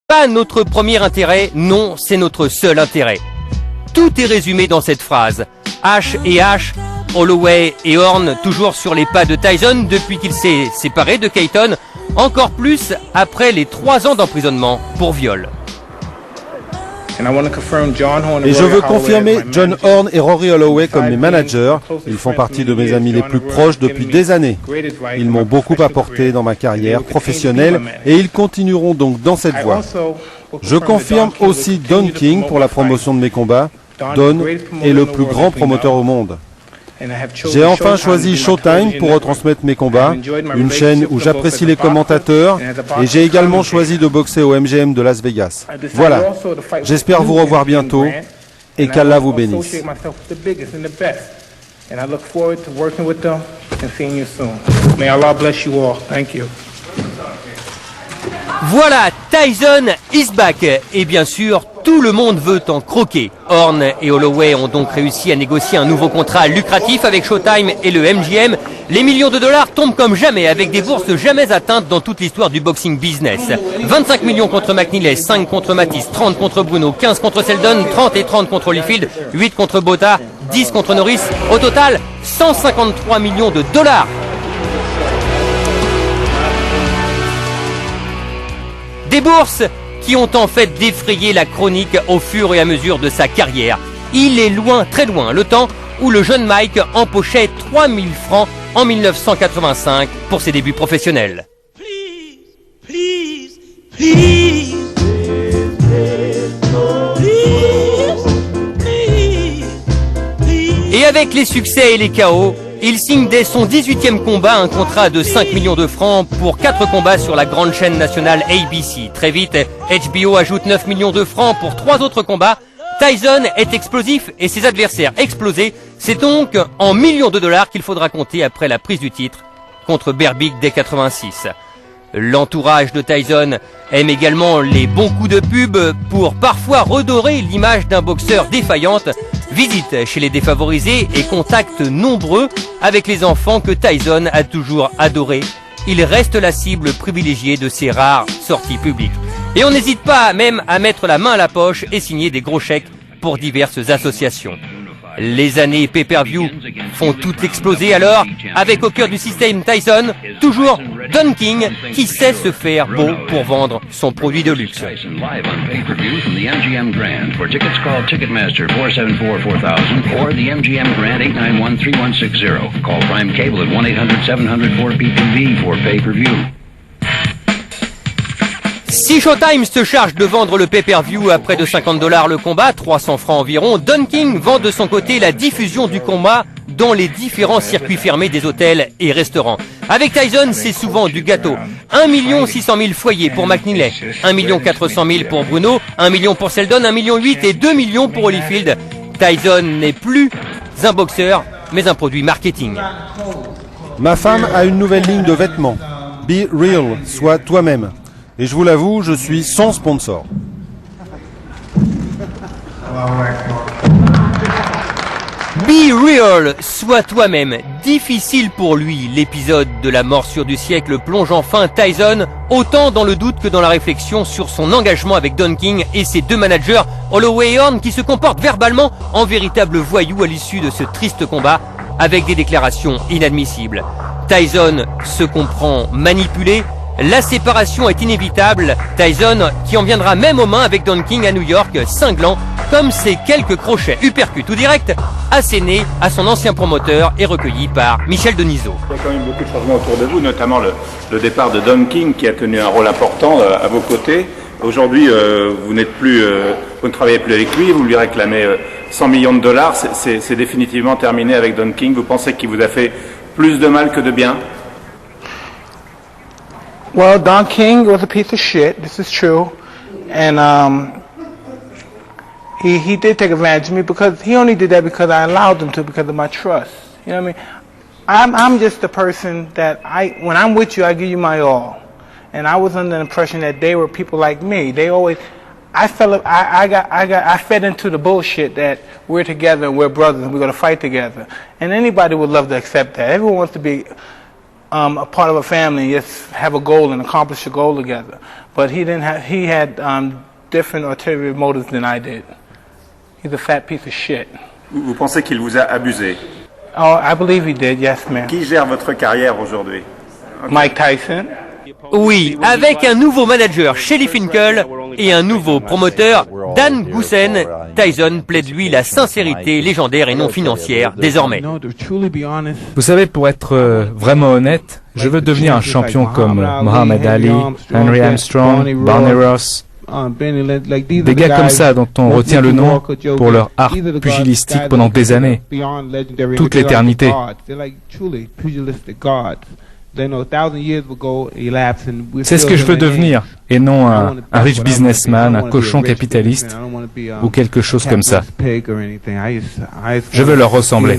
Pas notre premier intérêt, non, c'est notre seul intérêt. Tout est résumé dans cette phrase. H et H, Holloway et Horn, toujours sur les pas de Tyson depuis qu'il s'est séparé de Keaton, encore plus après les 3 ans d'emprisonnement pour viol. Et je veux confirmer John Horn et Rory Holloway comme mes managers. Ils font partie de mes amis les plus proches depuis des années. Ils m'ont beaucoup apporté dans ma carrière professionnelle et ils continueront donc dans cette voie. Je confirme aussi Don King pour la promotion de mes combats. Don est le plus grand promoteur au monde. J'ai enfin choisi Showtime pour retransmettre mes combats, une chaîne où j'apprécie les commentateurs, et j'ai également choisi de boxer au MGM de Las Vegas. Voilà, j'espère vous revoir bientôt et qu'Allah vous bénisse. Voilà, Tyson is back. Et bien sûr, tout le monde veut en croquer. Horn et Holloway ont donc réussi à négocier un nouveau contrat lucratif avec Showtime et le MGM. Les millions de dollars tombent comme jamais, avec des bourses jamais atteintes dans toute l'histoire du boxing business. 25 millions contre McNeely, 5 contre Matisse, 30 contre Bruno, 15 contre Seldon, 30 et 30 contre Holyfield, 8 contre Botha, 10 contre Norris. Au total, 153 millions de dollars. Des bourses qui ont en fait défrayé la chronique au fur et à mesure de sa carrière. Il est loin, très loin, le temps où le jeune Mike empochait 3000 francs en 1985 pour ses débuts professionnels. Et avec les succès et les KO, il signe dès son 18e combat un contrat de 5 millions de francs pour 4 combats sur la grande chaîne nationale ABC. Très vite, HBO ajoute 9 millions de francs pour 3 autres combats. Tyson est explosif et ses adversaires explosés. C'est donc en millions de dollars qu'il faudra compter après la prise du titre contre Berbick dès 86. L'entourage de Tyson aime également les bons coups de pub pour parfois redorer l'image d'un boxeur défaillante. Visite chez les défavorisés et contacts nombreux avec les enfants que Tyson a toujours adorés. Il reste la cible privilégiée de ses rares sorties publiques. Et on n'hésite pas même à mettre la main à la poche et signer des gros chèques pour diverses associations. Les années pay-per-view font tout exploser alors, avec au cœur du système Tyson, toujours Don King, qui sait se faire beau pour vendre son produit de luxe. Si Showtime se charge de vendre le pay-per-view à près de $50 le combat, 300 francs environ, Don King vend de son côté la diffusion du combat dans les différents circuits fermés des hôtels et restaurants. Avec Tyson, c'est souvent du gâteau. 1 600 000 foyers pour McNeely, 1 400 000 pour Bruno, 1 million pour Seldon, 1,8 million et 2 millions pour Holyfield. Tyson n'est plus un boxeur, mais un produit marketing. Ma femme a une nouvelle ligne de vêtements. Be real, sois toi-même. Et je vous l'avoue, je suis son sponsor. Be real, sois toi-même. Difficile pour lui, l'épisode de la morsure du siècle plonge enfin Tyson autant dans le doute que dans la réflexion sur son engagement avec Don King et ses 2 managers, Holloway et Horn, qui se comportent verbalement en véritables voyous à l'issue de ce triste combat avec des déclarations inadmissibles. Tyson se comprend manipulé. La séparation est inévitable. Tyson qui en viendra même aux mains avec Don King à New York, cinglant comme ces quelques crochets uppercut ou direct assénés à son ancien promoteur et recueillis par Michel Denisot. Il y a quand même beaucoup de changements autour de vous, notamment le départ de Don King qui a tenu un rôle important à vos côtés. Aujourd'hui, vous ne travaillez plus avec lui, vous lui réclamez 100 millions de dollars. C'est définitivement terminé avec Don King. Vous pensez qu'il vous a fait plus de mal que de bien? Well, Don King was a piece of shit. This is true, and he did take advantage of me because he only did that because I allowed him to, because of my trust. You know what I mean? I'm just the person that when I'm with you, I give you my all, and I was under the impression that they were people like me. They always, I fed into the bullshit that we're together and we're brothers and we're gonna fight together, and anybody would love to accept that. Everyone wants to be a part of a family, just have a goal and accomplish a goal together. But he had different ulterior motives than I did. He's a fat piece of shit. Vous pensez qu'il vous a abusé? Oh, I believe he did, yes, man. Qui gère votre carrière aujourd'hui? Mike Tyson. Oui, avec un nouveau manager, Shelly Finkel, et un nouveau promoteur, Dan Goossen, Tyson plaide lui la sincérité légendaire et non financière désormais. Vous savez, pour être vraiment honnête, je veux devenir un champion comme Muhammad Ali, Henry Armstrong, Barney Ross. Des gars comme ça dont on retient le nom pour leur art pugilistique pendant des années, toute l'éternité. C'est ce que je veux devenir, et non un riche businessman, un cochon capitaliste, ou quelque chose comme ça. Je veux leur ressembler.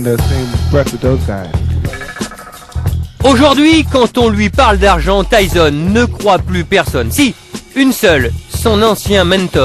Aujourd'hui, quand on lui parle d'argent, Tyson ne croit plus personne. Si, une seule, son ancien mentor.